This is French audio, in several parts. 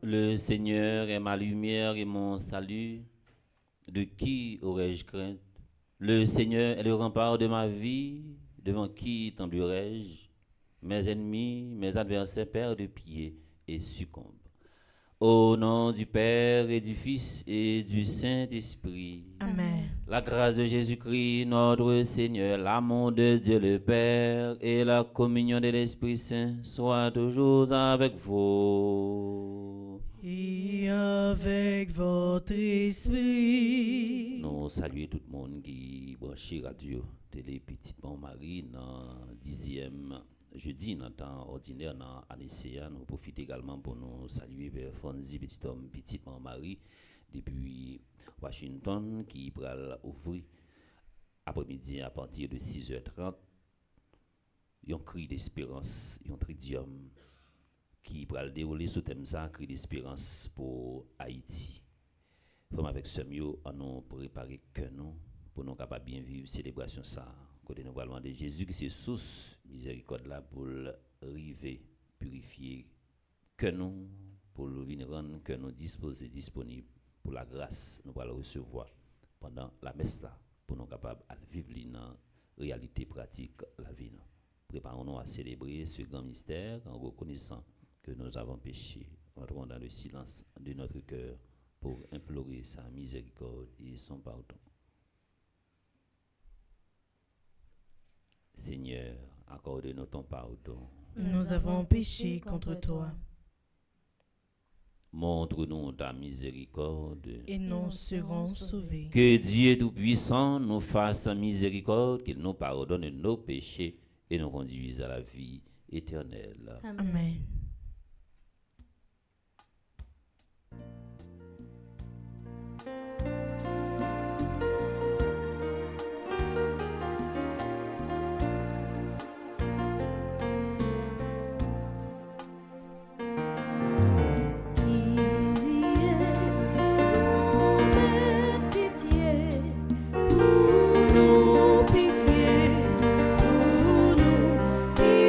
Le Seigneur est ma lumière et mon salut. De qui aurais-je crainte? Le Seigneur est le rempart de ma vie. Devant qui tremblerai-je? Mes ennemis, mes adversaires perdent pied et succombent. Au nom du Père et du Fils et du Saint-Esprit. Amen. La grâce de Jésus-Christ, notre Seigneur, l'amour de Dieu le Père et la communion de l'Esprit Saint soient toujours avec vous. Et avec votre esprit. Nous saluons tout le monde qui branche radio télé Petite Marie dans 10e jeudi dans temps ordinaire dans l'ANECA. Nous profitons également pour nous saluer vers Fonzi Petit Homme Petite Marie depuis Washington qui va ouvrir après-midi à partir de 6h30 un cri d'espérance, un tridium qui va dérouler sous thème ça, cri d'espérance pour Haïti. Comme avec ce mieux, on nous préparer que nous pour nous capables bien vivre célébration ça. Côté nous allons demander Jésus qui c'est source miséricorde là pour arriver purifier que nous pour venir rendre que nous disposer disponible pour la grâce nous allons recevoir pendant la messe là pour nous capables à vivre dans réalité pratique la vie. Préparons-nous à célébrer ce grand mystère en reconnaissant que nous avons péché. Entrons dans le silence de notre cœur pour implorer sa miséricorde et son pardon. Seigneur, accorde-nous ton pardon. Nous avons péché contre toi. Montre-nous ta miséricorde. Et nous serons sauvés. Que Dieu Tout-Puissant nous fasse miséricorde, qu'il nous pardonne nos péchés et nous conduise à la vie éternelle. Amen.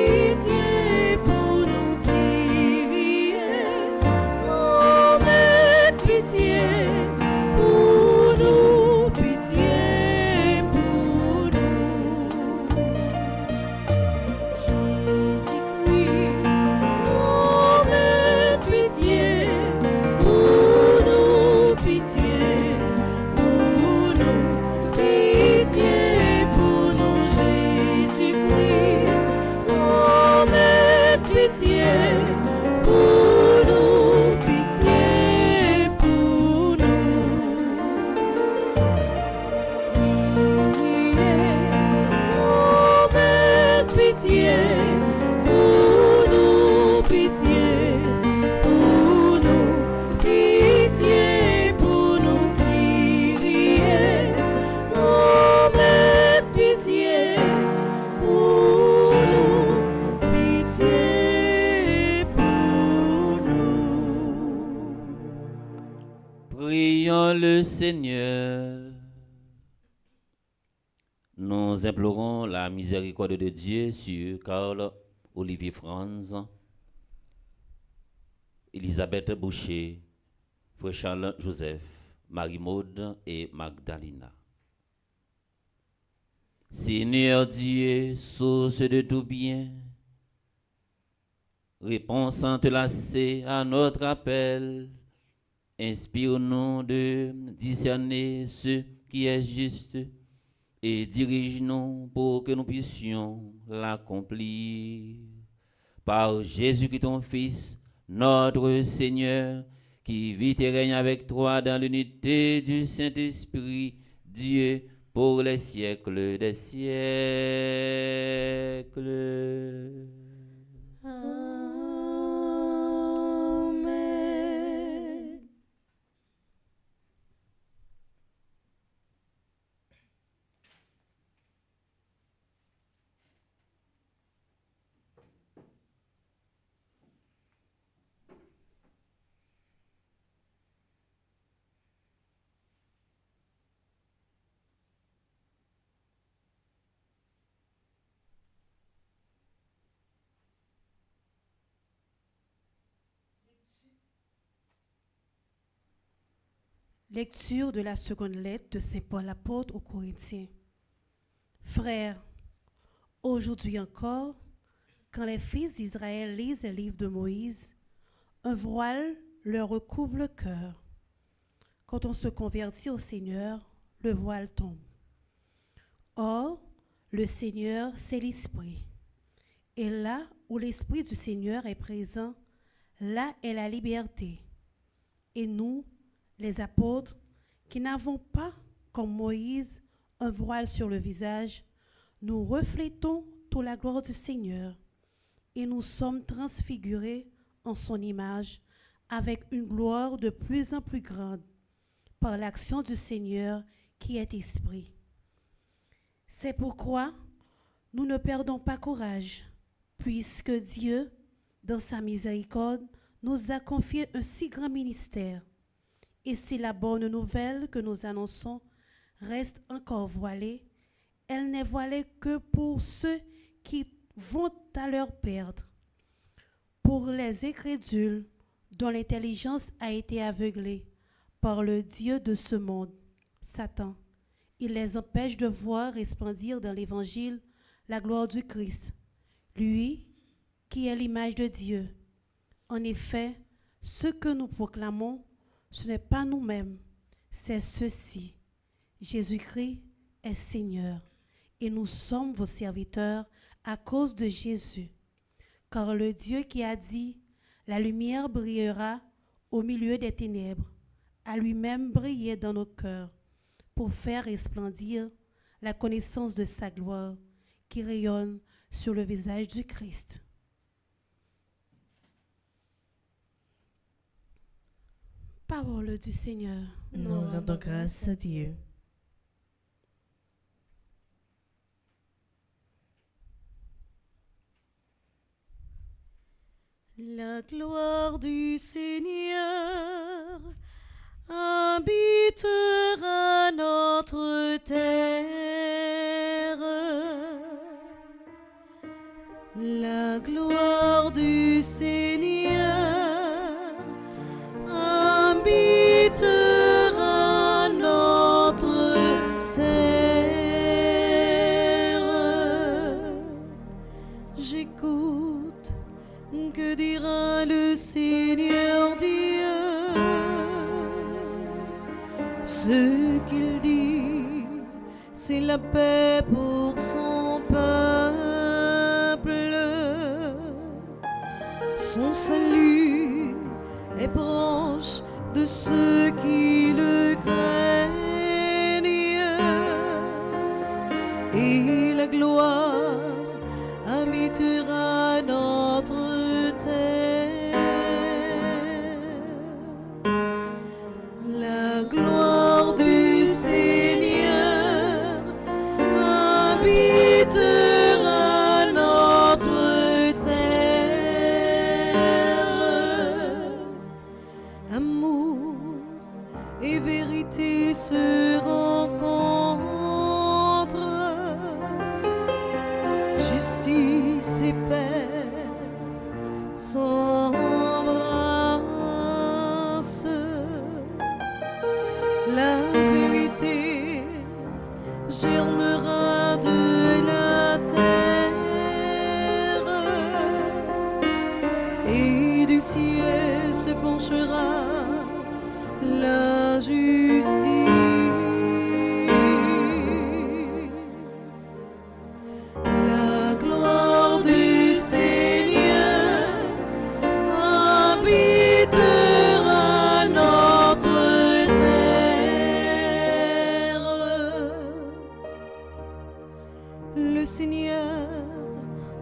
Pitié pour nous qui Prions le Seigneur. Nous implorons la miséricorde de Dieu sur Carl Olivier Franz, Elisabeth Boucher, Frère Charles Joseph, Marie-Maude et Magdalena. Seigneur Dieu, source de tout bien, réponds sans te lasser à notre appel. Inspire-nous de discerner ce qui est juste et dirige-nous pour que nous puissions l'accomplir. Par Jésus-Christ ton Fils, notre Seigneur, qui vit et règne avec toi dans l'unité du Saint-Esprit, Dieu, pour les siècles des siècles. Amen. Lecture de la seconde lettre de Saint Paul apôtre aux Corinthiens. Frères, aujourd'hui encore, quand les fils d'Israël lisent les livres de Moïse, un voile leur recouvre le cœur. Quand on se convertit au Seigneur, le voile tombe. Or, le Seigneur, c'est l'Esprit. Et là où l'Esprit du Seigneur est présent, là est la liberté. Et nous, les apôtres, qui n'avons pas, comme Moïse, un voile sur le visage, nous reflétons toute la gloire du Seigneur et nous sommes transfigurés en son image avec une gloire de plus en plus grande par l'action du Seigneur qui est Esprit. C'est pourquoi nous ne perdons pas courage, puisque Dieu, dans sa miséricorde, nous a confié un si grand ministère. Et si la bonne nouvelle que nous annonçons reste encore voilée, elle n'est voilée que pour ceux qui vont à leur perdre. Pour les incrédules dont l'intelligence a été aveuglée par le Dieu de ce monde, Satan, il les empêche de voir resplendir dans l'Évangile la gloire du Christ, lui qui est l'image de Dieu. En effet, ce que nous proclamons, ce n'est pas nous-mêmes, c'est ceci. Jésus-Christ est Seigneur et nous sommes vos serviteurs à cause de Jésus. Car le Dieu qui a dit « La lumière brillera au milieu des ténèbres » a lui-même brillé dans nos cœurs pour faire resplendir la connaissance de sa gloire qui rayonne sur le visage du Christ. Parole du Seigneur. Nous rendons grâce à Dieu. La gloire du Seigneur habitera notre terre. La gloire du Seigneur habitera notre terre. J'écoute, que dira le Seigneur Dieu? Ce qu'il dit, c'est la paix pour son peuple. Son salut est proche de ceux qui le craignent, et la gloire habitera notre terre. La gloire du Seigneur habitera notre terre. Amour et vérité se rencontrent. Justice et paix s'embrassent. La vérité germera de la terre et du ciel se penchera la justice. La gloire du Seigneur habitera notre terre. Le Seigneur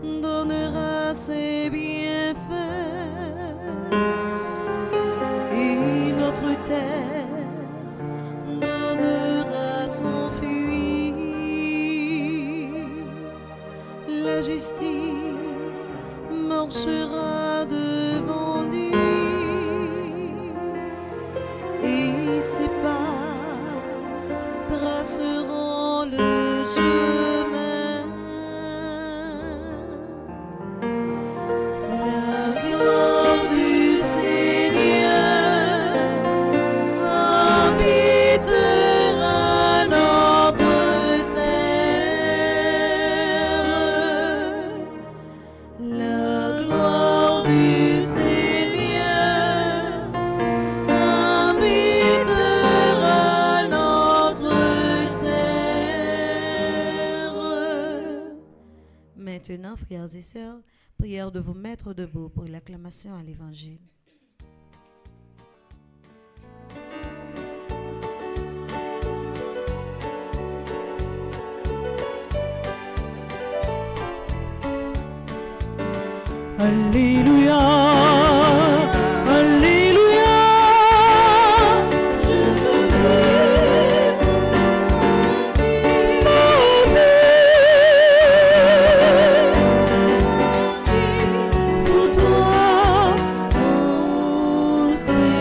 donnera ses bienfaits et notre terre donnera son fruit. La justice marchera devant lui et ses pas traceront le chemin. La gloire du Seigneur habitera notre terre. La gloire du Seigneur habitera notre terre. Maintenant, frères et sœurs, prière de vous mettre debout pour l'acclamation à l'Évangile. Alléluia, Alléluia. Je veux vivre Pour toi, mon Seigneur.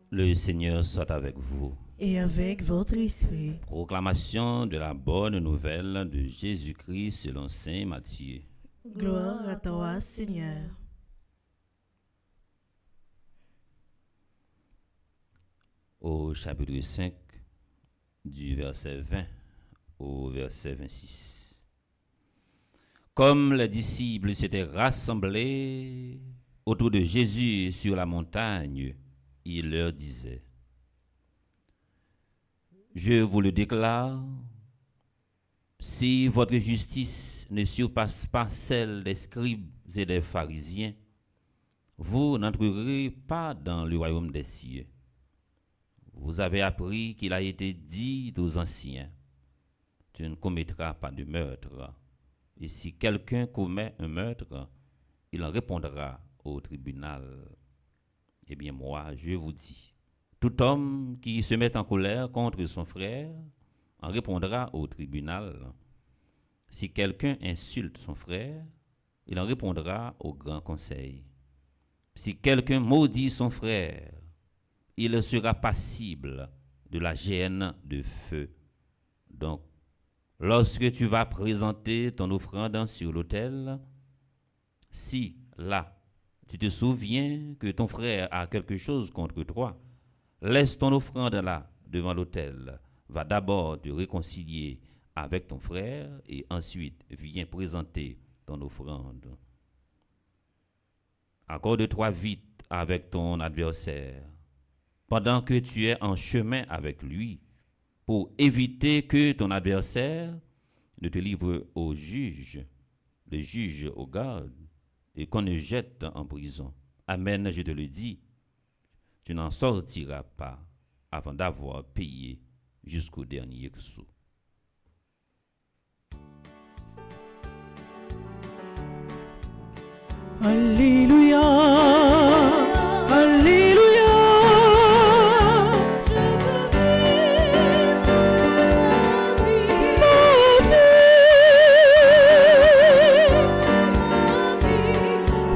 Le Seigneur soit avec vous. Et avec votre esprit. Proclamation de la bonne nouvelle de Jésus-Christ selon saint Matthieu. Gloire à toi, Seigneur. Au chapitre 5, du verset 20 au verset 26. Comme les disciples s'étaient rassemblés autour de Jésus sur la montagne, il leur disait: Je vous le déclare, si votre justice ne surpasse pas celle des scribes et des pharisiens, vous n'entrerez pas dans le royaume des cieux. Vous avez appris qu'il a été dit aux anciens: Tu ne commettras pas de meurtre. Et si quelqu'un commet un meurtre, il en répondra au tribunal. Eh bien moi, je vous dis, tout homme qui se met en colère contre son frère en répondra au tribunal. Si quelqu'un insulte son frère, il en répondra au grand conseil. Si quelqu'un maudit son frère, il sera passible de la géhenne de feu. Donc, lorsque tu vas présenter ton offrande sur l'autel, si là, tu te souviens que ton frère a quelque chose contre toi, laisse ton offrande là, devant l'autel. Va d'abord te réconcilier avec ton frère et ensuite viens présenter ton offrande. Accorde-toi vite avec ton adversaire pendant que tu es en chemin avec lui, pour éviter que ton adversaire ne te livre au juge, le juge au garde, et qu'on ne jette en prison. Amen, je te le dis, tu n'en sortiras pas avant d'avoir payé jusqu'au dernier sou. Alléluia, Alléluia.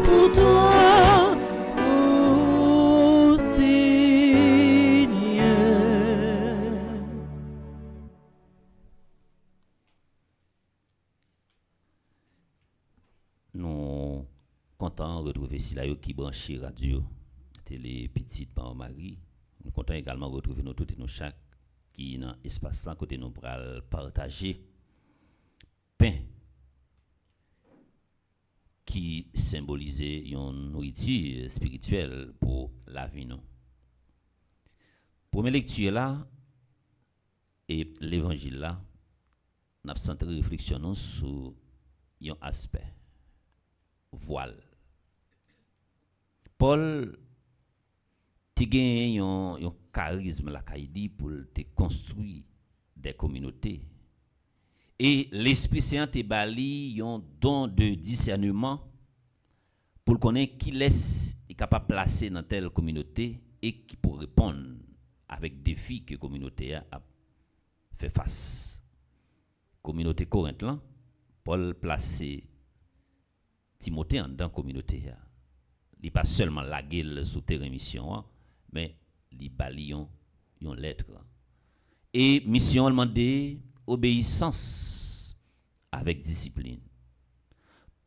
Pour toi, ici là qui branché radio télé petite par Marie. Nous comptons également retrouver nous toutes et nous chaque qui dans espace sans côté nous pral partager pain qui symbolisait une nourriture spirituelle pour la vie nous. Première lecture là et l'évangile là, nous avons centré réflexion sur un aspect voile. Paul ti gen un charisme la kaidi pour te construire des communautés. Et l'Esprit Saint te bali un don de discernement pour connaître qui laisse est capable de placer dans telle communauté et qui pour répondre avec défis que la communauté a fait face. Communauté Corinthe là, Paul placé Timothée dans la communauté. Il pas seulement la gueule sous terrain mission, mais il bali une lettre. Et mission demandé obéissance avec discipline.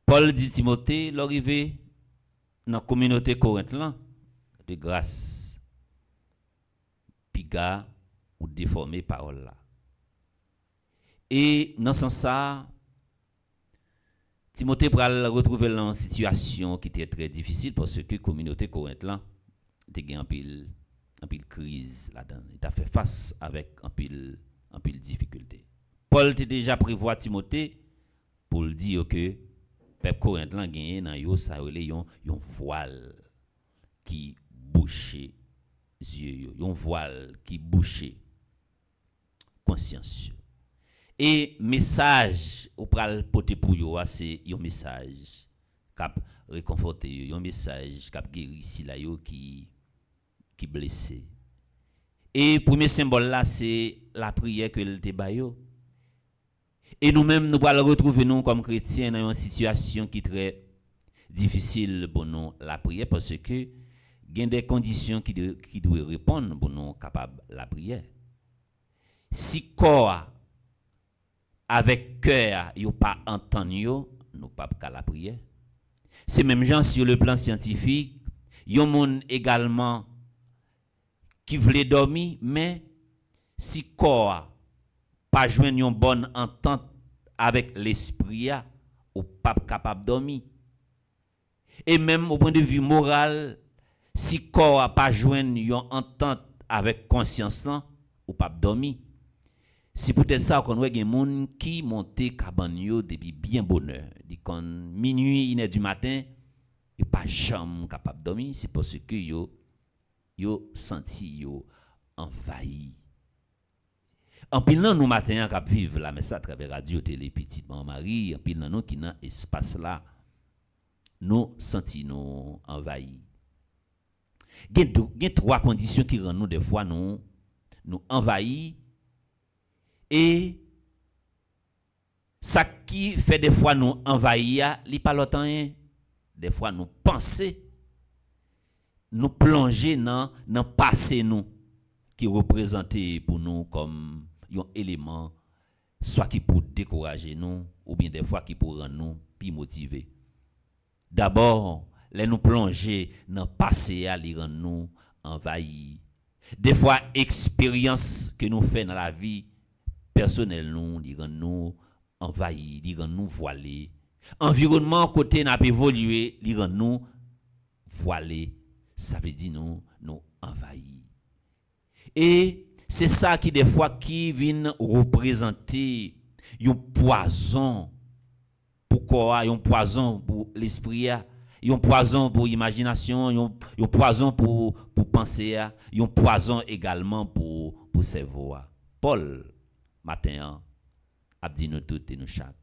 Paul dit Timothée, l'arrivée dans la communauté Corinthe là, de grâce, piga ou déformer parole là. Et dans ce sens ça, Timothée pral retrouver dans une situation qui était très difficile parce que la communauté Corinthe là, était en pile crise là-dedans. Il a fait face avec en pile difficulté. Paul était déjà prévoit Timothée pour le dire que peuple Corinthe là gagné dans yo ça relé yon voile qui boucher yeux, yon voile qui boucher conscience. Et message ou pral porter pour yo c'est un message cap réconforter un message cap guérir si la yo qui blessé. Et premier symbole là c'est la prière que le te bayo. Et nous-mêmes nous allons retrouver nous comme chrétiens dans une situation qui est très difficile pour nous la prière parce que il y a des conditions qui doivent répondre pour nous capables la prière. Si corps avec cœur yo pas entendre yo, nous pas qu'à la prière. C'est même gens sur le plan scientifique, yon monde également qui voulait dormir mais si corps pas joindre une bonne entente avec l'esprit ou pas capable dormir. Et même au point de vue moral, si corps pas joindre une entente avec conscience ou pas dormir. C'est peut-être ça qu'on voit des gens qui montent cabane yo depuis bien bonne heure. Dit quand minuit, 1h du matin, yo pas jamais capable dormir, c'est parce que yo senti yo envahi. En pile nan nous matin cap vivre la messe à travers radio télé petite Marie, en pile nan nous qui dans espace là nous senti nous envahi. Gen trois conditions qui rendent nous des fois nous envahi. Et ça qui fait des fois nous envahir, li pas longtemps des fois nous penser nous plonger dans passé nous qui représenté pour nous comme un élément soit qui pour décourager nous ou bien des fois qui pour rendre nous plus motivés. D'abord, les nous plonger dans passé à li rendre nous envahis. Des fois expérience que nous fait dans la vie personnel nous, li rend nous envahis, li rend nous voilés. Environnement côté n'a pas évolué, li rend nous voilés. Ça veut dire nous envahis. Et c'est ça qui des fois qui vient représenter un poison pour quoi, un poison pour l'esprit, un poison pour l'imagination, un poison pour penser, un poison également pour cerveau. Paul matin a dit nous toutes et nous chaque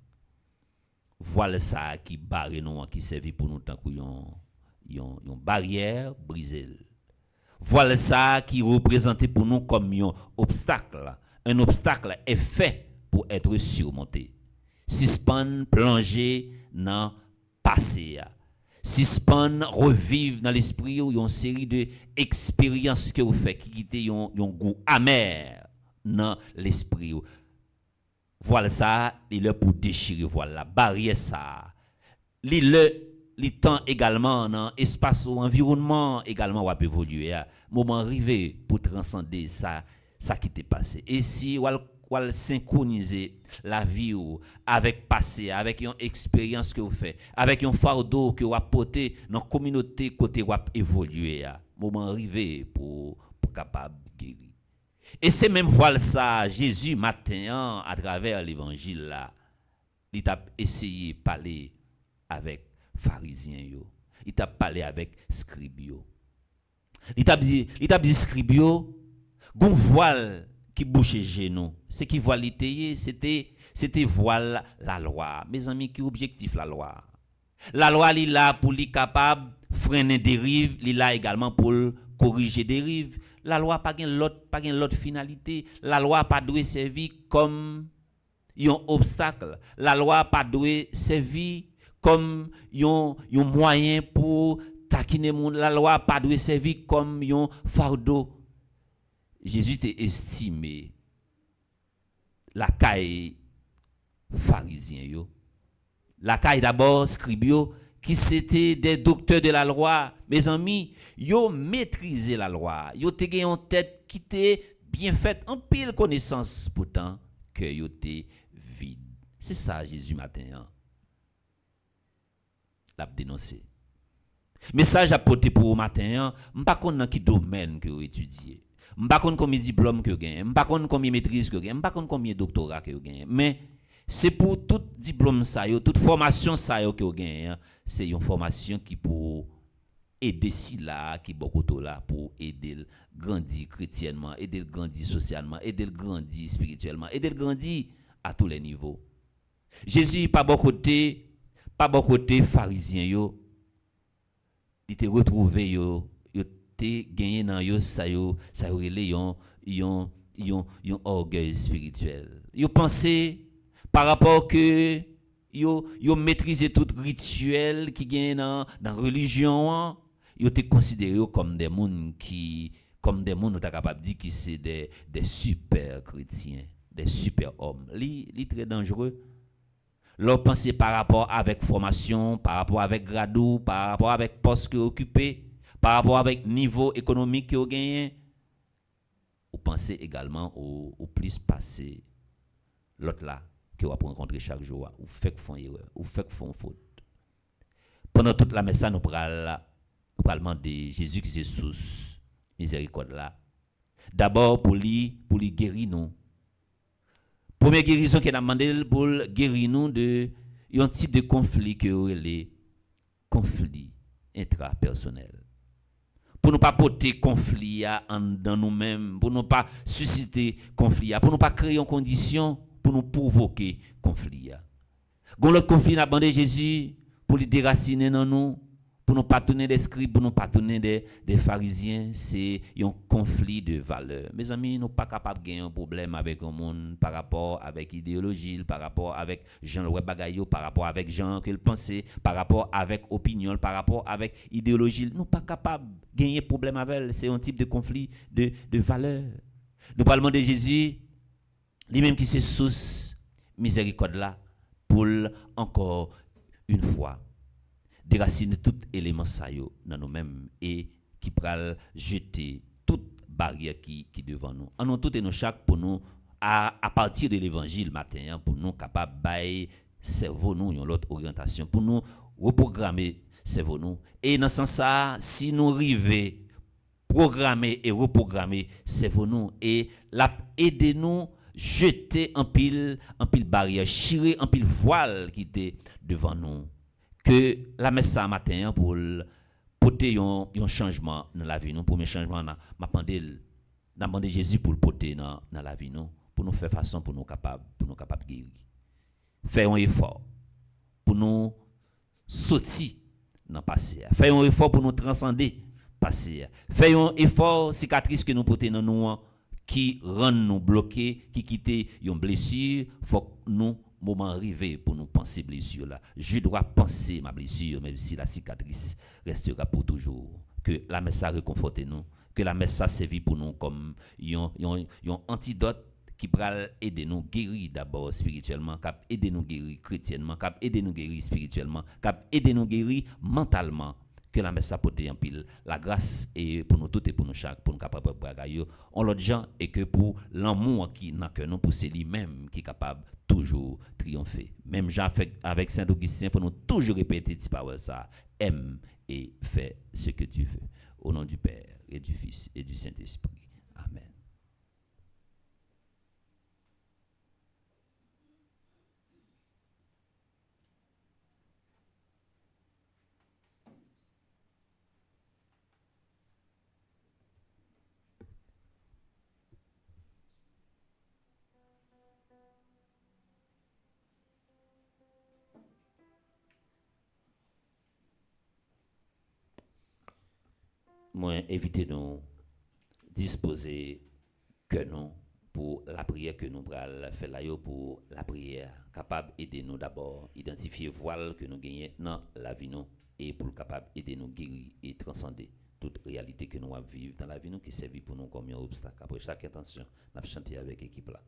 voilà ça qui barre nous qui servi pour nous tant une barrière brisée. Voilà ça qui représentait pour nous comme un obstacle est fait pour être surmonté. Suspend plonger dans passé, suspend revivre dans l'esprit une série de expériences que vous faites qui quitte un goût amer dans l'esprit. Voilà ça, il est pour déchirer, voilà, barrière ça. Il est le temps également dans espace ou environnement également va évoluer. Moment arrivé pour transcender ça qui t'est passé. Et si ou synchroniser la vie ou avec passé, avec une expérience que vous faites, avec un fardeau que vous apportez dans la communauté côté vous évoluer, moment arrivé pour capable guérir. Et c'est même voilà ça Jésus matin à travers l'évangile là, il t'a essayé de parler avec pharisiens yo, il t'a parlé avec scribes yo. Il t'a dit scribes yo, gon voile qui bouche genou, c'est qui voile l'étayer, c'était voile la loi. Mes amis, qui objectif la loi? La loi li là pour li capable freiner dérive, li là également pour corriger dérive. La loi pas gen l'autre finalité. La loi pas doit servir comme un obstacle. La loi pas doit servir comme un moyen pour taquiner monde. La loi pas doit servir comme un fardeau. Jésus t'a estimé la caille pharisien yo. La caille d'abord scribe yo qui c'était des docteurs de la loi. Mes amis, yo maîtrisé la loi. Yo te gen en tête qui était bien faite en pile connaissance pourtant que yo te vide. C'est ça Jésus matin. L'a dénoncé. Message à porter pour matin, m'pa konn dans qui domaine que vous étudiez. M'pa konn combien diplôme que vous gagnez, m'pa konn combien maîtrise que vous gagnez, m'pa konn combien doctorat que vous gagnez. Mais c'est pour tout diplôme ça yo, toute formation ça yo que vous gagnez, c'est une formation qui pour aider si là qui beaucoup là pour aider le grandir chrétiennement, aider le grandir socialement, aider le grandir spirituellement, aider le grandir à tous les niveaux. Jésus pas bon côté pharisien yo, il te retrouvé yo te gagné dans yo ça relé yon orgueil spirituel. Yo pensé par rapport que yo maîtriser tout rituel qui gagne dans religion, yo te considéré comme des monde on t'a capable dire qui c'est des super chrétiens, des super hommes. Li très dangereux. Leur pensée par rapport avec formation, par rapport avec gradou, par rapport avec poste que occupé, par rapport avec niveau économique que vous gagnez, vous pensez également au plus passé l'autre là que vous rencontrer chaque jour, ou fait font erreur, ou fait font faute. Pendant toute la messe nous parlons demander Jésus qui est source miséricorde là. D'abord pour lui guérir nous. Première guérison qu'il a demandé pour guérir nous de un type de conflit que les conflits intrapersonnels. Pour ne pas porter conflit dans nous-mêmes, pour ne pas susciter conflit, pour ne pas créer une condition pour nous provoquer conflit. Quand le conflit a demandé Jésus pour lui déraciner dans nous, pour nous pas tourner des scribes, pour nous pas tourner des pharisiens, c'est un conflit de valeurs. Mes amis, nous pas capables de gagner un problème avec un monde par rapport avec idéologie, par rapport avec Jean le bagayo, par rapport avec Jean qu'il pensait, par rapport avec opinion, par rapport avec idéologie. Nous pas capables de gagner problème avec elle. C'est un type de conflit de valeurs. Nous parlons de Jésus, lui-même qui se source miséricorde là, pour encore une fois déraciner tout élément ça yo dans nous-mêmes et qui pral jeter toute barrière qui devant nous. En nous tout et nous chaque pour nous à partir de l'évangile matin pour nous capable bailler cerveau nous une autre orientation pour nous reprogrammer cerveau nous et dans ce sens ça si nous arriver programmer et reprogrammer cerveau nous et la aider nous jeter en pile barrière, chirer en pile voile qui était devant nous. Que la messe ça matin pour porter un changement dans la vie nous. Premier changement n'a demandé Jésus pour le porter dans la vie nous, pour nous faire façon pour nous capable guérir. Faire un effort pour nous sortir dans le passé. Faire un effort pour nous transcender passé. Faire un effort cicatrice que nous portons dans nous qui rend nous bloqués, qui quitte une blessure, faut nous moment arrivé pour nous penser blessure là. Je dois penser ma blessure même si la cicatrice restera pour toujours. Que la messe ça réconforte nous, que la messe ça servit pour nous comme un antidote qui pral aider nous guérir d'abord spirituellement, cap aider nous guérir chrétiennement, cap aider nous guérir spirituellement, cap aider nous guérir mentalement. Que la messe apporte en pile la grâce et pour nous tous et pour nous chaque pour nous capable bragayo on l'autre gens et que pour l'amour qui n'a que nous pour c'est lui-même qui est capable toujours triompher même Jean fait avec Saint Augustin pour nous toujours répéter cette parole ça aime et fais ce que tu veux au nom du Père et du Fils et du Saint-Esprit amen. Moi, évitez-nous disposer que nous pour la prière que nous allons faire là pour la prière capable d'aider nous d'abord identifier voile que nous gagnons dans la vie nous et pour capable d'aider nous guérir et transcender toute réalité que nous vivons dans la vie nous qui servit pour nous comme un obstacle. Après chaque intention, nous allons chanter avec l'équipe là.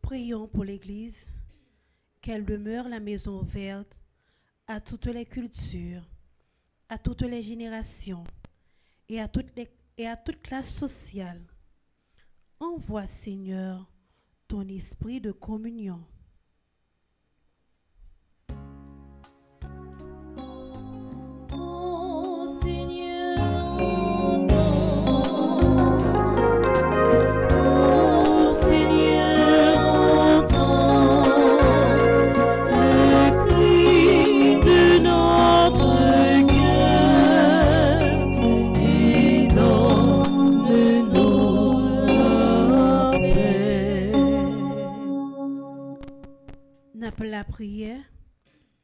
Prions pour l'Église, qu'elle demeure la maison ouverte à toutes les cultures, à toutes les générations et à toute classe sociale. Envoie, Seigneur, ton esprit de communion. La prière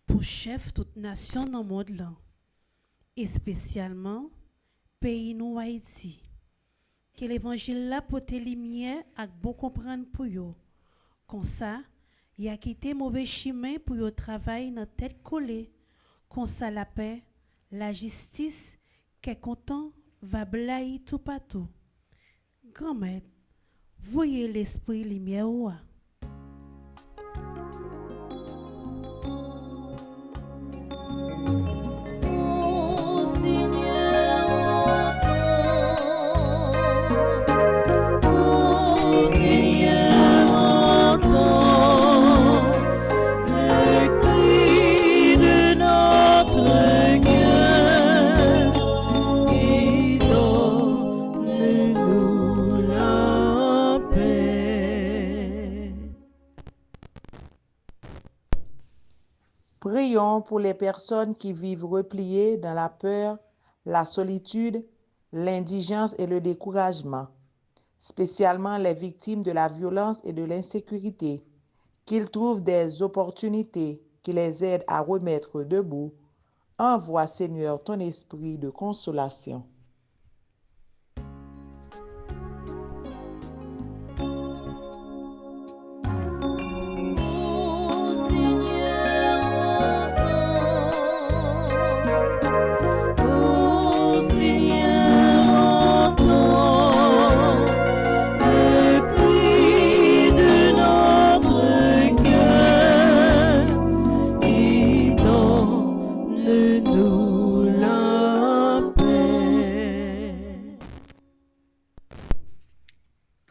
pour chef toute nation dans le monde là, et spécialement pays nous Haïti. Que l'évangile là porte lumière à bon comprendre pour yo. Comme ça, y a quitté mauvais chemin pour yo travail dans tête collée. Comme ça la paix, la justice, qu'est content va blayer tout partout. Grand-mère, voyez l'esprit lumière ou Prions pour les personnes qui vivent repliées dans la peur, la solitude, l'indigence et le découragement, spécialement les victimes de la violence et de l'insécurité, qu'ils trouvent des opportunités qui les aident à remettre debout. Envoie, Seigneur, ton esprit de consolation.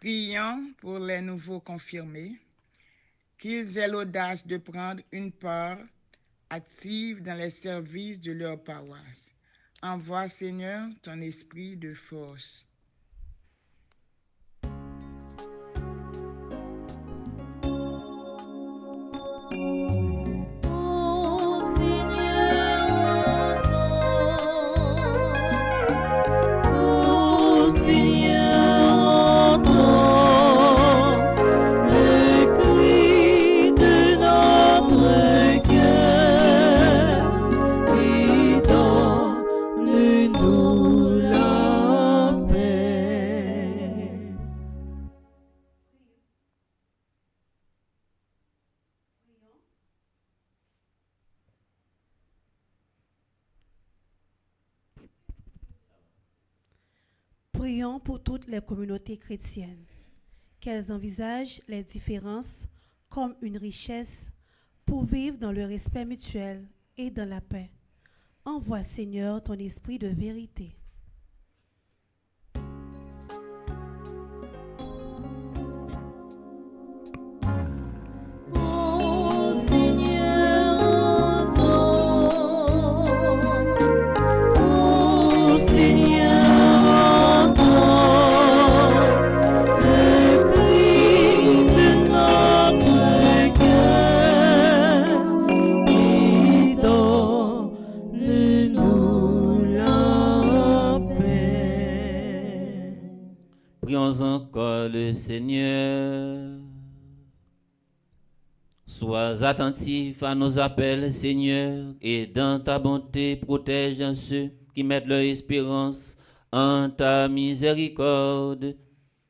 Prions pour les nouveaux confirmés, qu'ils aient l'audace de prendre une part active dans les services de leur paroisse. Envoie, Seigneur, ton esprit de force. Prions pour toutes les communautés chrétiennes, qu'elles envisagent les différences comme une richesse pour vivre dans le respect mutuel et dans la paix. Envoie, Seigneur, ton esprit de vérité. Ô Seigneur, entends. Ô Seigneur, entends le cri de notre cœur et donne-nous la paix. Prions encore le Seigneur. Sois attentif à nos appels, Seigneur, et dans ta bonté, protège ceux qui mettent leur espérance en ta miséricorde.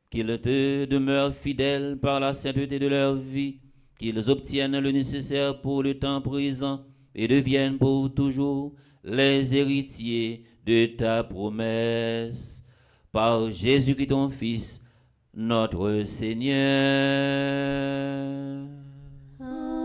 Qu'ils te demeurent fidèles par la sainteté de leur vie, qu'ils obtiennent le nécessaire pour le temps présent et deviennent pour toujours les héritiers de ta promesse. Par Jésus-Christ, ton Fils, notre Seigneur. Amen.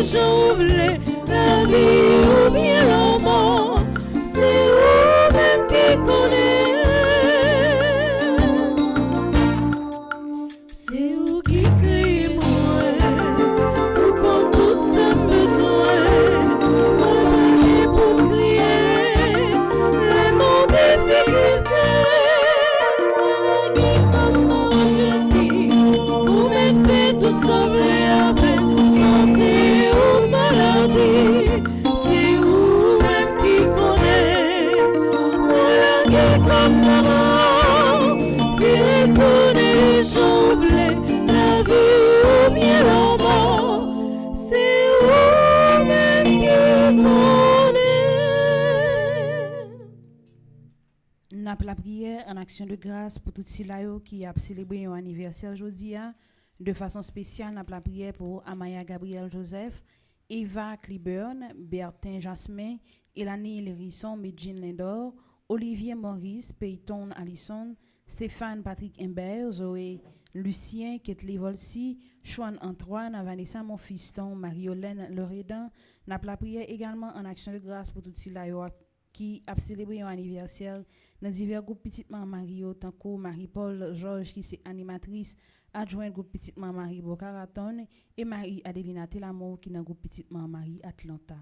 J'ouvre la vie ou bien la mort, c'est vous-même qui connaissez. C'est vous qui créez moi, vous qu'on tout ça besoin, préparez pour crier, les mots difficultés. Voilà qui comment je suis, vous m'êtes fait tout sauver avec santé ou maladie, c'est vous-même qui connaissez. Voilà qui comment qui connaît, j'oublie la vie ou bien la mort, c'est vous-même qui connaissez. N'a la prière en action de grâce pour tout Silayo qui a célébré un anniversaire aujourd'hui. De façon spéciale, n'a la prière pour Amaya Gabriel Joseph, Eva Cliburn, Bertin Jasmin, Elanie Lérisson, Medjine Lindor, Olivier Maurice, Peyton Allison, Stéphane Patrick Imbert, Zoé Lucien, Ketli Volsi, Chouane Antoine, Vanessa Monfiston, Marie-Hélène Loredan. N'a la prière également en action de grâce pour tout Silayo qui a célébré un anniversaire dans divers groupes Petite Maman Mario, Tanko, Marie-Paul Georges qui c'est animatrice adjointe groupe Petite Maman Marie Bocaraton et Marie-Adelina Telamo qui dans groupe Petite Maman Marie Atlanta.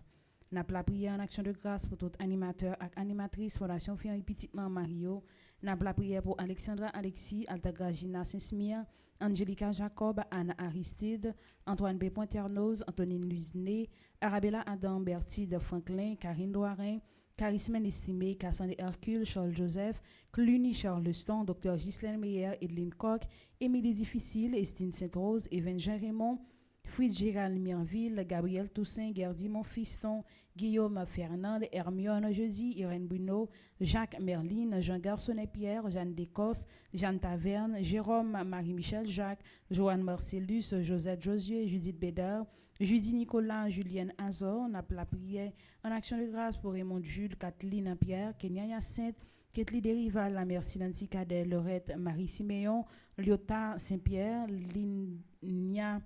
N'a la prière en action de grâce pour tout animateur et animatrice Fondation Fiori Petite Maman Mario. N'a la prière pour Alexandra Alexis, Altagra Gina Saint-Smir, Angelica Jacob, Anna Aristide, Antoine B. Pointernoz, Antonine Luisné, Arabella Adam Bertide Franklin, Karine Doirin, Charisme Estimé, Cassandre Hercule, Charles Joseph, Cluny Charleston, Dr. Ghislaine Meyer, Edline Koch, Émilie Difficile, Estine Sainte-Rose, Even Jean Raymond, Fitzgerald Mirville, Gabriel Toussaint, Gerdy Monfiston, Guillaume Fernand, Hermione Jeudi, Irène Bruno, Jacques Merline, Jean Garçonnet Pierre, Jeanne Descosses, Jeanne Taverne, Jérôme Marie-Michel Jacques, Joanne Marcellus, Josette Josué, Judith Bédard, Judy Nicolas, Julienne Azor, n'a la prière en action de grâce pour Raymond Jules, Kathleen Pierre, Kenya Yacinthe, Ketli Derival, la merci Nancy Cadet, Lorette, Marie Siméon, Lyota Saint-Pierre, Linia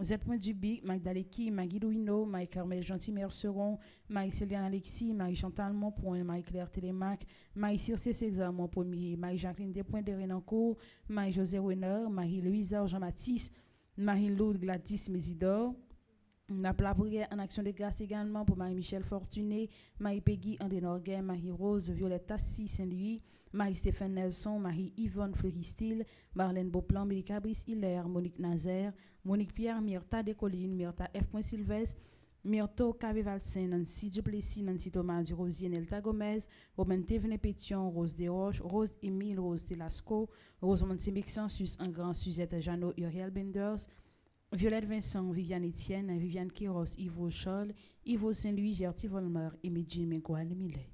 Z. Dubic, Magdaleki, Magui Louino, Marie-Carmel Gentil-Merceron, Marie-Céliane Alexis, Marie-Chantal Montpoint, Marie-Claire Télémac, Marie-Circé César Montpremier, Marie-Jacqueline Despoints de Renancourt, Marie-José Renard, Marie-Louise Jean-Baptiste, Marie-Laude Gladys Mésidor, N'a la prière en action de grâce également pour Marie-Michel Fortuné, Marie-Peggy André Norguet, Marie-Rose Violette Tassi Saint-Louis, Marie-Stéphane Nelson, Marie-Yvonne Fleuristil, Marlène Beauplan, Mélie Cabrice Hilaire, Monique Nazaire, Monique Pierre, Myrta Descollines, Myrta F. Sylvestre, Myrto Cavé-Valsin, Nancy Duplessis, Nancy Thomas Durosier, Nelta Gomez, Romain Thévenet Pétion, Rose Desroches, Rose Émile, Rose Telasco, Rosamond Sébexan, Sus Engrand, Suzette Jeannot, Uriel Benders, Violette Vincent, Viviane Etienne, Viviane Kiros, Yves Scholl, Yves Saint-Louis, Gertie Volmer et Medjin Mengoal Millet.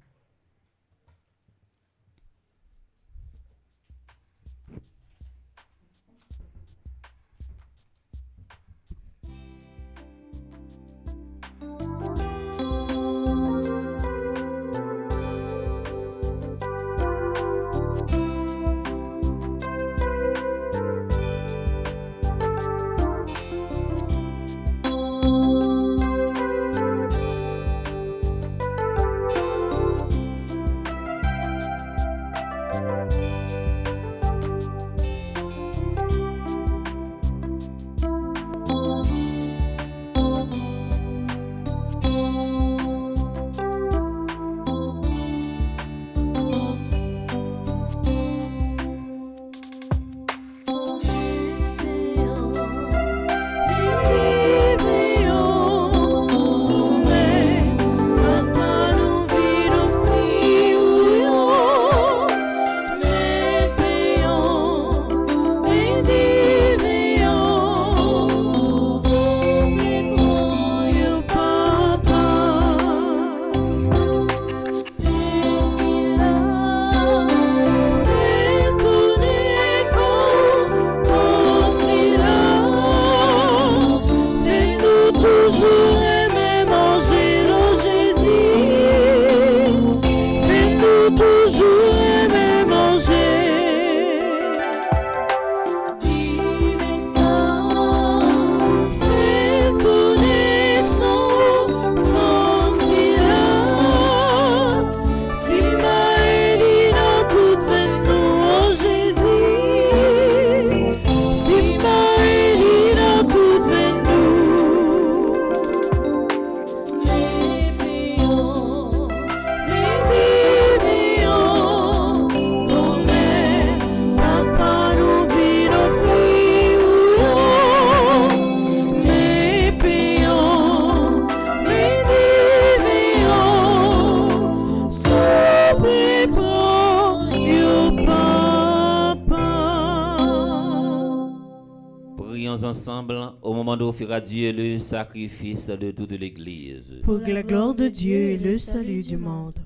Ensemble au moment d'offrir à Dieu le sacrifice de toute l'Église. Pour la gloire de Dieu et le salut du monde.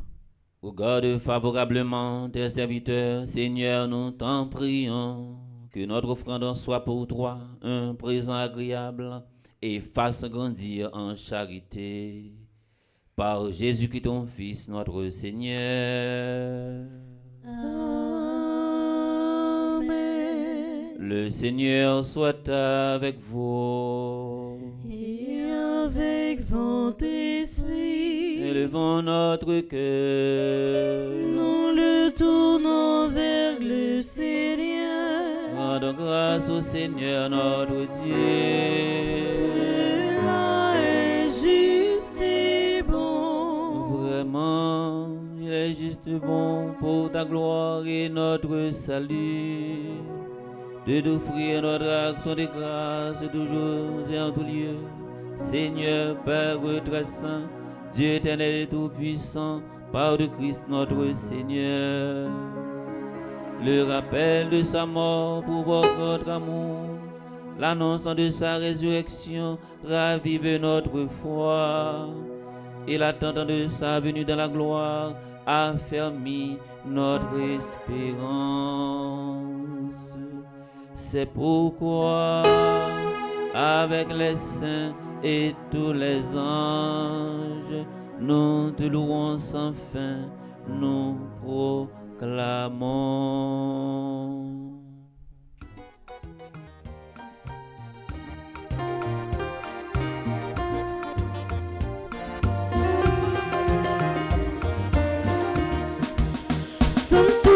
Regarde favorablement tes serviteurs, Seigneur, nous t'en prions, que notre offrande soit pour toi un présent agréable et fasse grandir en charité. Par Jésus-Christ, ton Fils, notre Seigneur. Le Seigneur soit avec vous. Et avec votre esprit. Élevons notre cœur. Nous le tournons vers le Seigneur. Rendons grâce au Seigneur notre Dieu. Cela est juste et bon. Vraiment, il est juste bon pour ta gloire et notre salut, de t'offrir notre action de grâce toujours et en tout lieu. Seigneur, Père très saint, Dieu éternel et tout-puissant, par de Christ notre Seigneur. Le rappel de sa mort pour notre amour, l'annonce de sa résurrection ravive notre foi, et l'attente de sa venue dans la gloire affermit notre espérance. C'est pourquoi, avec les saints et tous les anges, nous te louons sans fin, nous proclamons. Santos,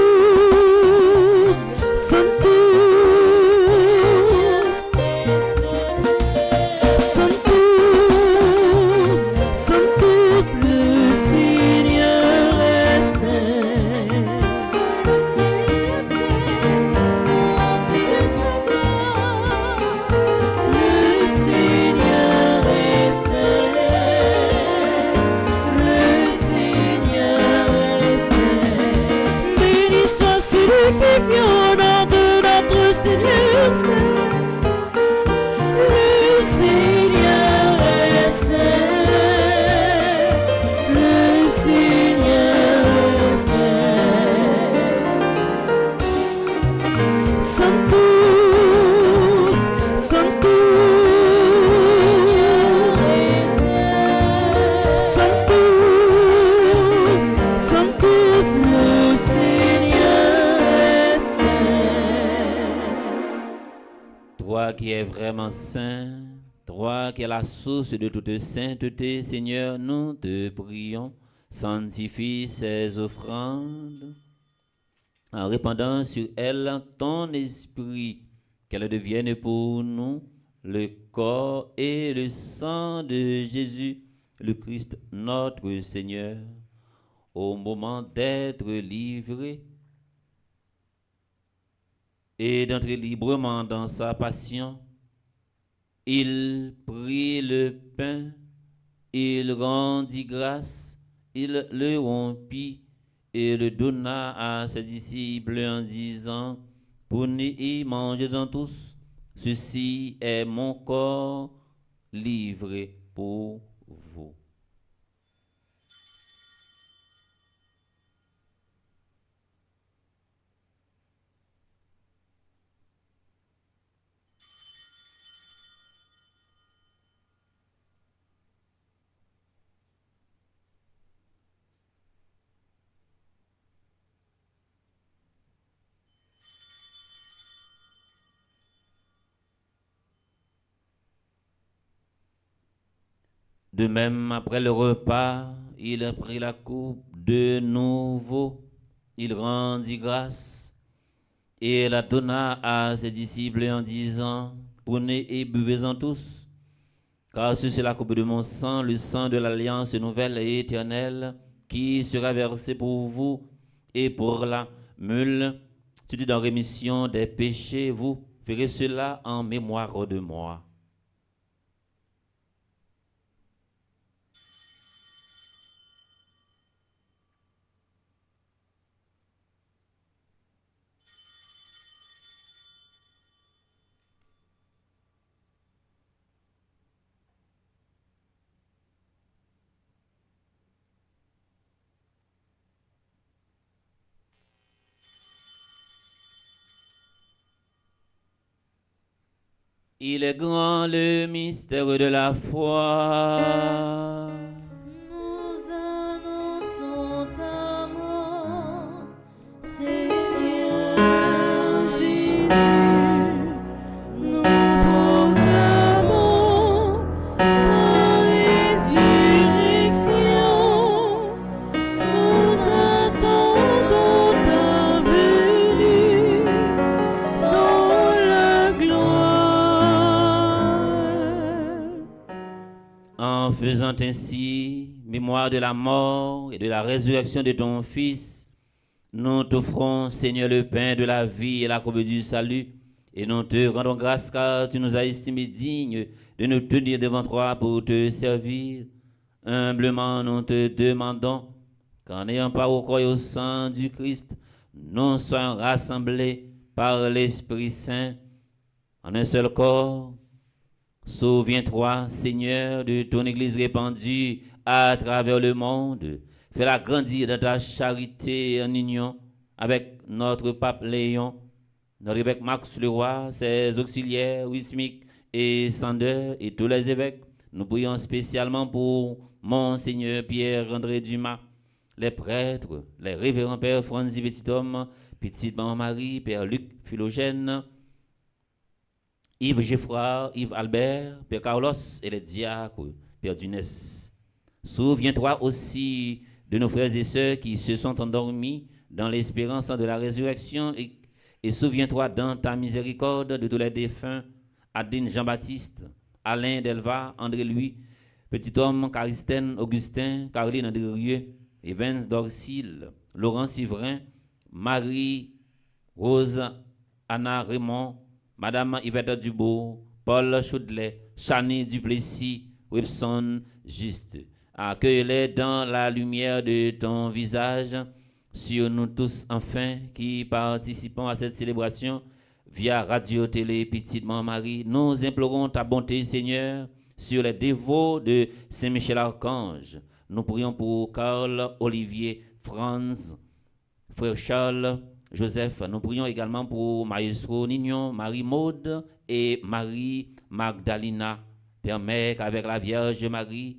qui es vraiment saint, toi qui es la source de toute sainteté, Seigneur, nous te prions, sanctifie ces offrandes en répandant sur elles ton esprit, qu'elles deviennent pour nous le corps et le sang de Jésus, le Christ notre Seigneur. Au moment d'être livré et d'entrer librement dans sa passion, il prit le pain, il rendit grâce, il le rompit et le donna à ses disciples en disant, prenez et mangez-en tous, ceci est mon corps livré pour vous. De même, après le repas, il prit la coupe de nouveau, il rendit grâce et la donna à ses disciples en disant, prenez et buvez-en tous, car ceci est la coupe de mon sang, le sang de l'alliance nouvelle et éternelle, qui sera versé pour vous et pour la multitude en rémission des péchés. Vous ferez cela en mémoire de moi. Il est grand le mystère de la foi. Nous annonçons ta mort, Seigneur Jésus. Nous proclamons ta résurrection. Nous attendons ta venue dans la gloire. En faisant ainsi mémoire de la mort et de la résurrection de ton Fils, nous t'offrons, Seigneur, le pain de la vie et la coupe du salut, et nous te rendons grâce car tu nous as estimés dignes de nous tenir devant toi pour te servir. Humblement, nous te demandons qu'en ayant part au corps et au sang du Christ, nous soyons rassemblés par l'Esprit Saint en un seul corps. Souviens-toi, Seigneur, de ton Église répandue à travers le monde. Fais-la grandir dans ta charité en union avec notre pape Léon, notre évêque Max Leroy, ses auxiliaires, Wismic et Sander et tous les évêques. Nous prions spécialement pour Monseigneur Pierre-André Dumas, les prêtres, les révérends Père Franzi Petit-Homme, Petite Maman Marie, Père Luc Philogène, Yves Geoffroy, Yves Albert, Père Carlos et les diacres, Père Dunès. Souviens-toi aussi de nos frères et sœurs qui se sont endormis dans l'espérance de la résurrection et souviens-toi dans ta miséricorde de tous les défunts, Adine Jean-Baptiste, Alain Delva, André Louis, Petit Homme, Caristène, Augustin, Caroline Andrieux, Evans Dorcil, Laurent Sivrin, Marie, Rose, Anna Raymond, Madame Yvette Dubourg, Paul Chaudelet, Chani Duplessis, Webson Juste. Accueille-les dans la lumière de ton visage, sur nous tous enfin qui participons à cette célébration via Radio Télé Petite Maman Marie. Nous implorons ta bonté, Seigneur, sur les dévots de Saint-Michel-Archange. Nous prions pour Carl, Olivier, Franz, Frère Charles, Joseph. Nous prions également pour Maestro Nignon, Marie-Maude et Marie-Magdalena. Permets qu'avec la Vierge Marie,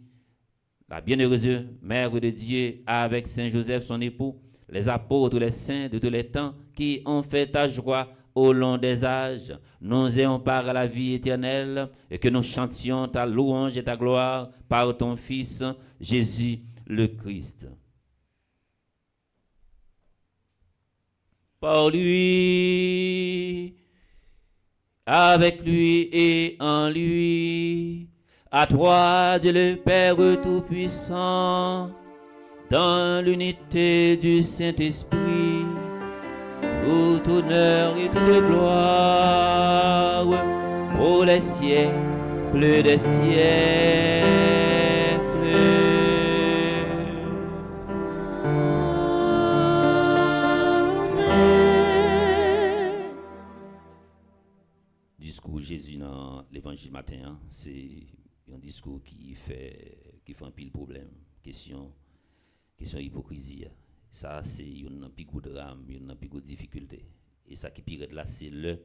la bienheureuse Mère de Dieu, avec Saint Joseph son époux, les apôtres, les saints de tous les temps qui ont fait ta joie au long des âges, nous ayons part à la vie éternelle et que nous chantions ta louange et ta gloire par ton Fils, Jésus le Christ. Par lui, avec lui et en lui, à toi, Dieu le Père Tout-Puissant, dans l'unité du Saint-Esprit, tout honneur et toute gloire pour les siècles des siècles. Discours Jésus dans l'évangile matin, c'est un discours qui fait un pile problème, question hypocrisie. Ça c'est une plus grande drame, une plus grande difficulté. Et ça qui pire là c'est le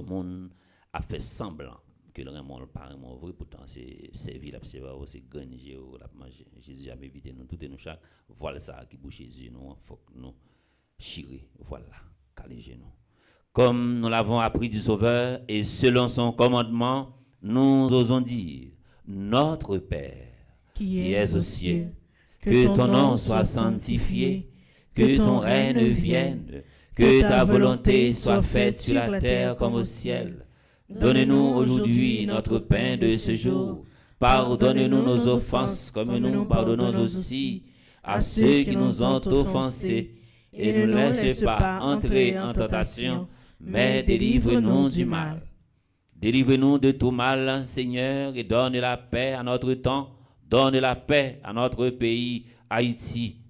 monde a fait semblant que le monde pas vraiment vrai, pourtant c'est servi la c'est gagner la manger. Jésus a évité nous tout et nous chaque voilà ça qui bouche Jésus nous faut que nous chirer voilà caler genoux. Comme nous l'avons appris du Sauveur et selon son commandement, nous osons dire notre Père qui es aux cieux, que ton nom soit sanctifié, que ton règne vienne, que ta volonté soit faite sur la terre comme au ciel. Donne-nous aujourd'hui notre pain de ce jour. Pardonne-nous nos offenses comme nous pardonnons aussi à ceux qui nous ont offensés. Et ne nous laisse pas entrer en tentation, mais délivre-nous du mal. Délivre-nous de tout mal, Seigneur, et donne la paix à notre temps. Donne la paix à notre pays, Haïti.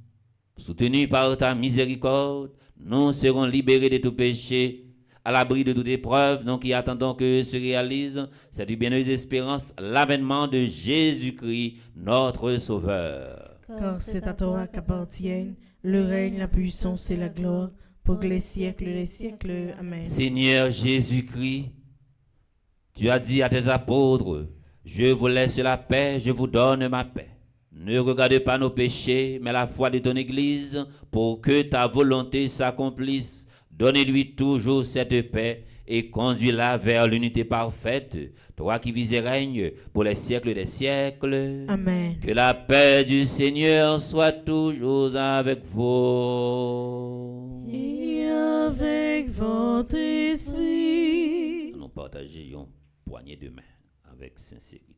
Soutenus par ta miséricorde, nous serons libérés de tout péché, à l'abri de toute épreuve, nous qui attendons que se réalise cette bienheureuse espérance, l'avènement de Jésus-Christ, notre Sauveur. Car c'est à toi qu'appartiennent le règne, la puissance et la gloire, pour les siècles des siècles. Amen. Seigneur Jésus-Christ, tu as dit à tes apôtres, je vous laisse la paix, je vous donne ma paix. Ne regarde pas nos péchés, mais la foi de ton Église, pour que ta volonté s'accomplisse. Donne-lui toujours cette paix et conduis-la vers l'unité parfaite, toi qui vis et règnes pour les siècles des siècles. Amen. Que la paix du Seigneur soit toujours avec vous. Et avec votre esprit. Nous partageons poignée de main avec sincérité.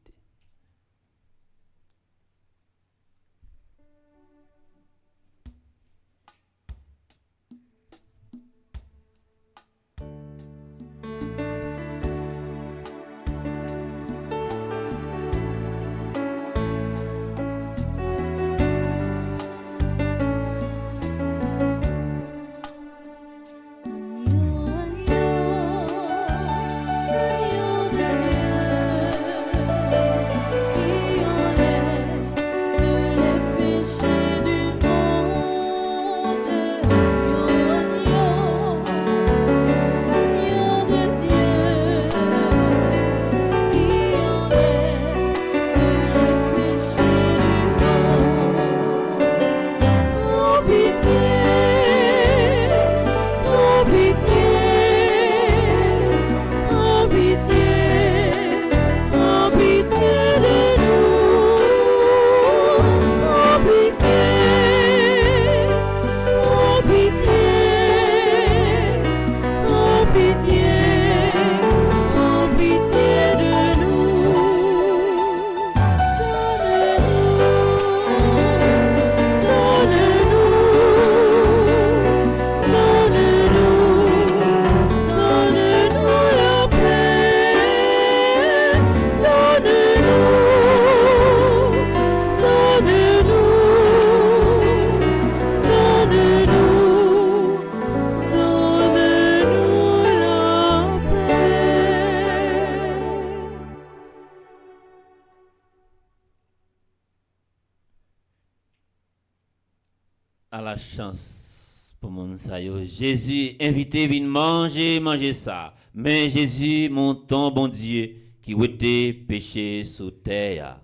À la chance pour mon sayo. Jésus invité vin manger ça. Mais Jésus mon ton bon Dieu qui était péché sous terre.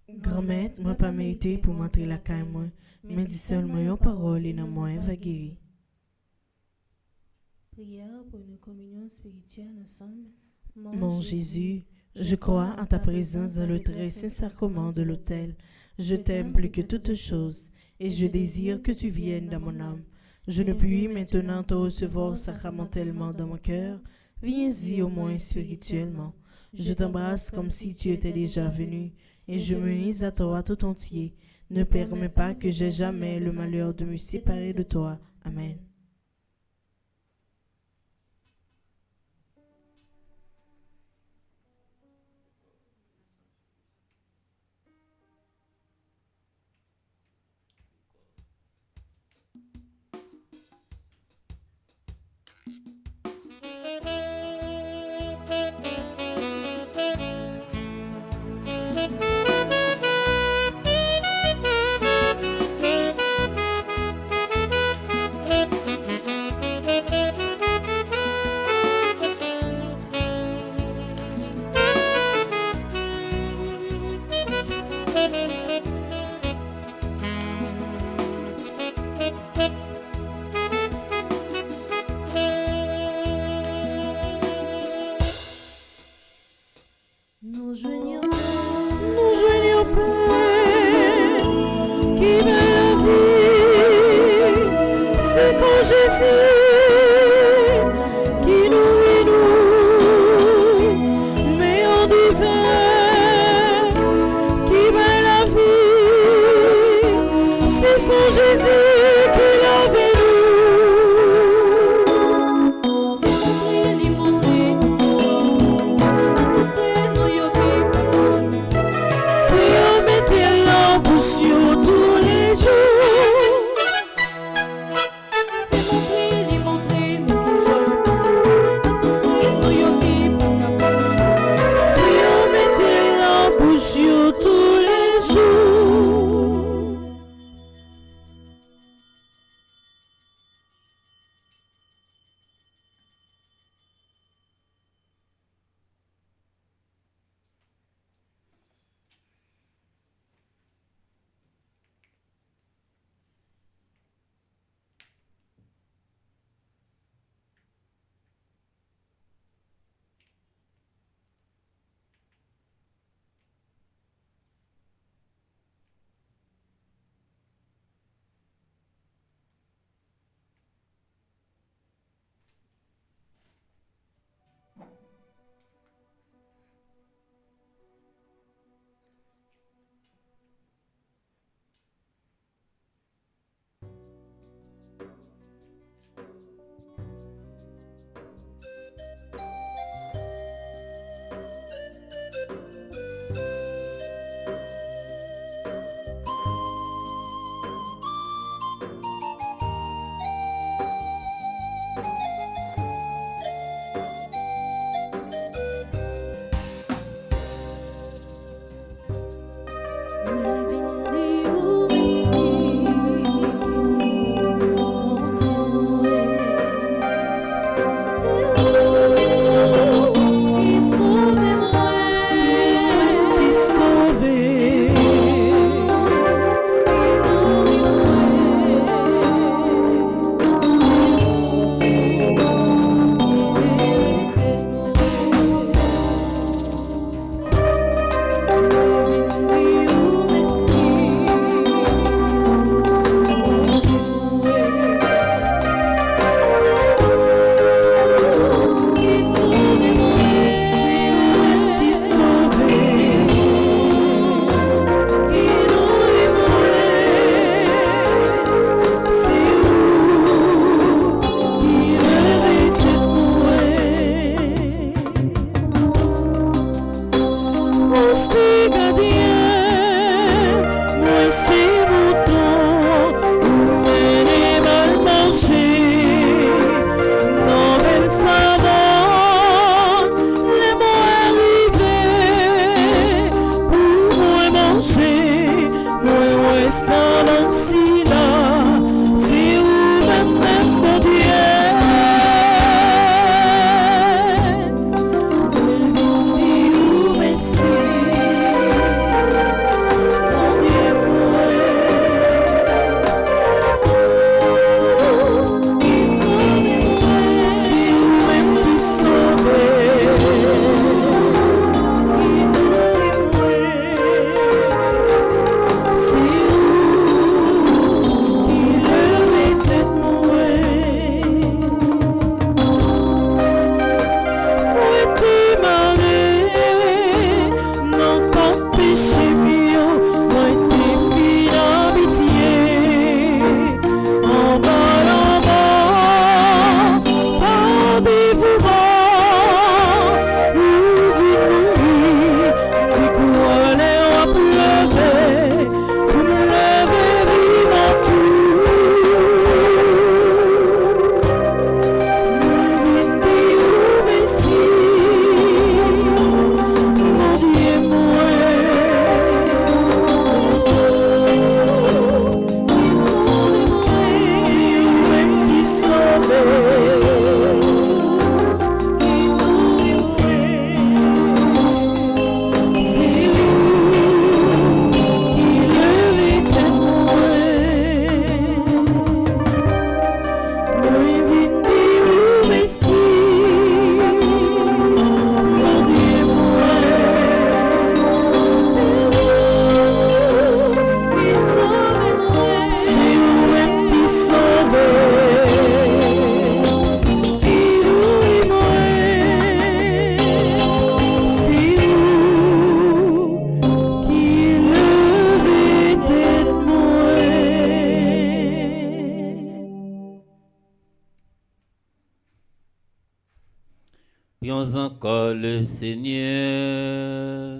Grand-mère, moi pas mérité pour m'entrer la caille moi, mais dis seulement une parole et non moi va guérir. prière pour une communion spirituelle ensemble. Mon Jésus, je crois en ta présence dans le très saint sacrement de l'autel. Je t'aime plus que toute chose et je désire que tu viennes dans mon âme. Je ne puis maintenant te recevoir sacramentellement dans mon cœur. Viens-y au moins spirituellement. Je t'embrasse comme si tu étais déjà venu et je me lis à toi tout entier. Ne permets pas que j'aie jamais le malheur de me séparer de toi. Amen. Nous joignons Père, qui veut la vie, c'est quand Jésus qui nourrit nous, mais en divin, qui veut la vie, c'est son Jésus qui lave nous. C'est montrer, tous les jours, c'est montrer, les montrer, nous toujours, nous yogi, puis on mettait la bouche sur tous les jours. Prions encore le Seigneur.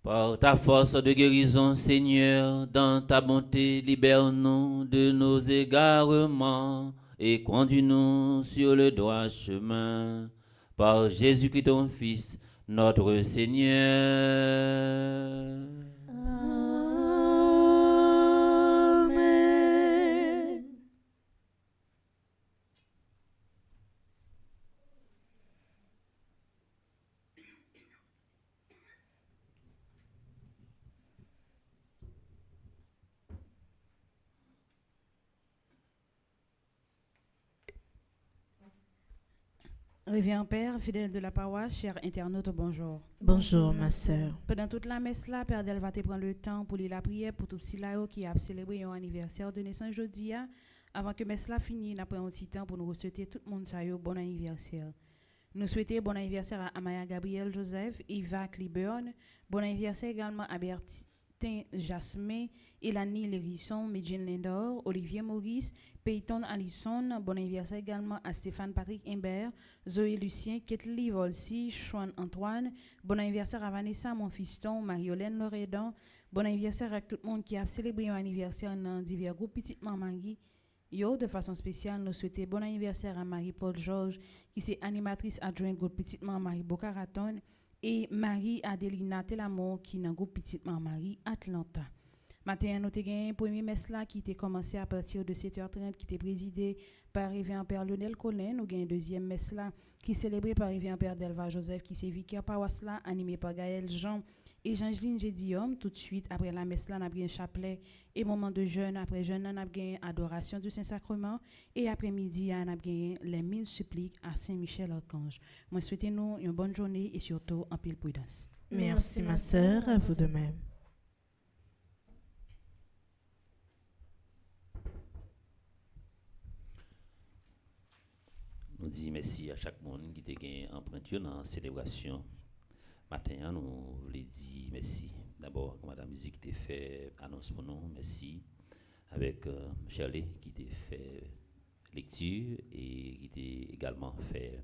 Par ta force de guérison, Seigneur, dans ta bonté, libère-nous de nos égarements et conduis-nous sur le droit chemin. Par Jésus-Christ, ton Fils, notre Seigneur. Amen. Révérend Père, fidèle de la paroisse, chers internautes, bonjour. Bonjour, ma sœur. Pendant toute la messe là, Père Del va te prendre le temps pour lire la prière pour tout petit là qui a célébré un anniversaire de naissance aujourd'hui. Avant que messe là finisse, nous prenons un petit temps pour nous souhaiter tout le monde ça bon anniversaire. Nous souhaitons bon anniversaire à Amaya Gabriel Joseph, Eva Cliburn, bon anniversaire également à Bertin Jasmin, Elanie Lérisson, Medjane Lindor, Olivier Maurice, Peyton Allison, bon anniversaire également à Stéphane Patrick Imbert, Zoé Lucien, Ketli Volsi, Chouan Antoine, bon anniversaire à Vanessa, mon fiston, Mariolène Loredan, bon anniversaire à tout le monde qui a célébré un anniversaire dans divers groupes Petite Marie. Yo, de façon spéciale, nous souhaitons bon anniversaire à Marie-Paul Georges, qui est animatrice adjointe groupe Petite Marie Boca-Raton, et Marie-Adelina Telamont, qui est dans le groupe Petite Marie Atlanta. Matin, nous avons un premier messe là qui était commencé à partir de 7h30, qui était présidé par Révérend Père Lionel Colin. Nous avons un deuxième messe là qui est célébré par Révérend Père Delva Joseph, qui est vicaire paroisse là, animé par Gaël Jean et Jeangeline Gédium. Tout de suite, après la messe là, nous avons un chapelet et moment de jeûne. Après jeûne, nous avons adoration du Saint-Sacrement. Et après-midi, nous avons les 1000 suppliques à Saint-Michel-Archange. Moi, souhaitez-nous une bonne journée et surtout en pile prudence. Merci, ma sœur, à vous de même. Nous disons merci à chaque monde qui a gagné empreinte dans la célébration. Matin, nous voulons dire merci. D'abord, Madame Musique qui a fait annonce pour nous, merci. Avec Shirley qui a fait lecture et qui a également fait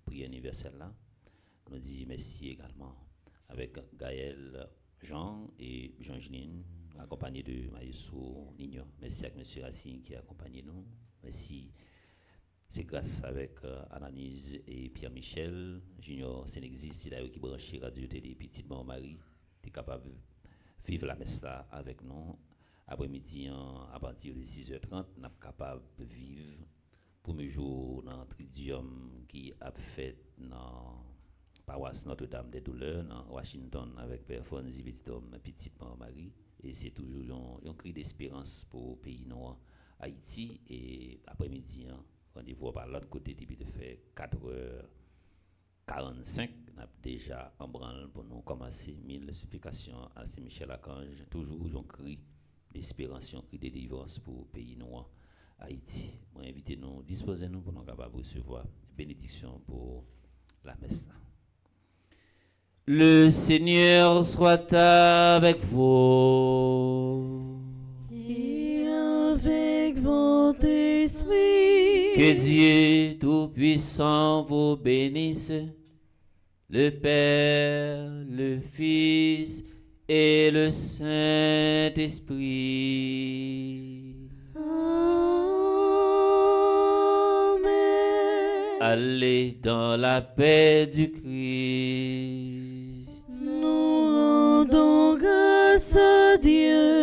prière universelle là. Nous disons merci également avec Gaël Jean et Jean-Jeline, accompagné de Maïsou Nigno. Merci à M. Racine qui a accompagné nous. Merci. C'est grâce avec Ananis et Pierre-Michel, Junior Sénexis, c'est là qui branche Radio Télé Petite Marie, qui est capable de vivre la messe là avec nous. Après-midi, à partir de 6h30, nous sommes capables de vivre pour mes jours dans le Tridium qui a fait dans paroisse Notre-Dame des Douleurs, dans Washington, avec Père Fonzi Petite Marie. Et c'est toujours un cri d'espérance pour le pays noir, Haïti. Et après-midi, rendez-vous par l'autre côté, depuis de faire 4h45, nous avons déjà en branle pour nous commencer 1000 supplications à Saint-Michel-Archange. Toujours un cri d'espérance, un cri de délivrance pour le pays noir, Haïti. Moi, invitez-nous, disposez-nous pour nous capables de recevoir bénédiction pour la messe. Le Seigneur soit avec vous. Et avec votre esprit. Que Dieu Tout-Puissant vous bénisse, le Père, le Fils et le Saint-Esprit. Amen. Allez dans la paix du Christ. Nous rendons grâce à Dieu.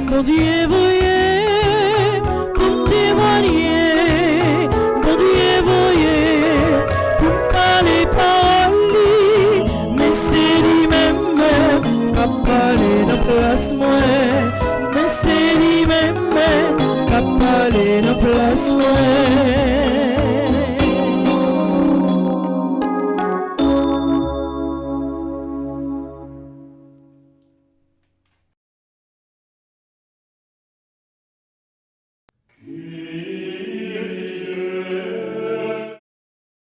Mon Dieu, vous